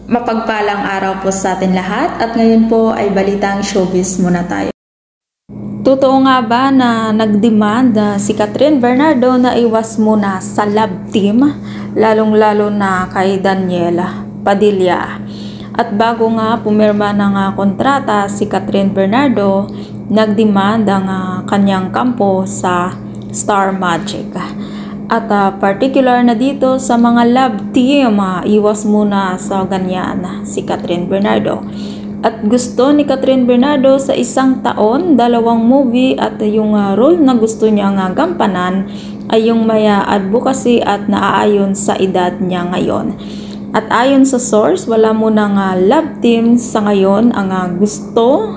Mapagpalang araw po sa atin lahat at ngayon po ay balitang showbiz muna tayo. Totoo nga ba na nagdemand si Catherine Bernardo na iwas muna sa love team, lalong-lalo na kay Daniel Padilla? At bago nga pumirma ng kontrata si Catherine Bernardo, nagdemand ang kanyang kampo sa Star Magic. At particular na dito sa mga love team, iwas muna sa ganyan si Catherine Bernardo. At gusto ni Catherine Bernardo sa isang taon, 2 movie at yung role na gusto niya gampanan ay yung may advocacy at naaayon sa edad niya ngayon. At ayon sa source, wala munang love team sa ngayon ang gusto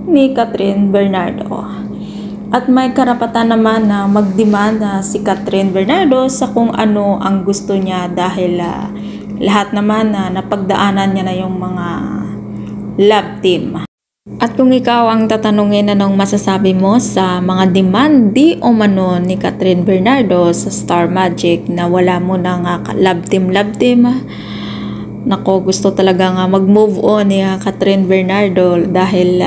ni Catherine Bernardo. At may karapatan naman na mag-demand si Catherine Bernardo sa kung ano ang gusto niya dahil lahat naman napagdaanan niya na yung mga love team. At kung ikaw ang tatanungin, anong masasabi mo sa mga demand di o mano ni Catherine Bernardo sa Star Magic na wala mo ng love team? Nako, gusto talaga mag-move on ni Catherine Bernardo dahil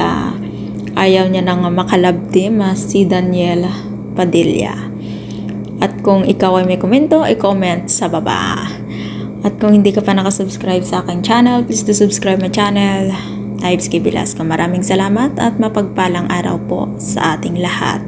ayaw niya nang makalab team si Daniel Padilla. At kung ikaw ay may komento, i-comment sa baba. At kung hindi ka pa nakasubscribe sa aking channel, please do subscribe my channel. Types K. Velasco. Maraming salamat at mapagpalang araw po sa ating lahat.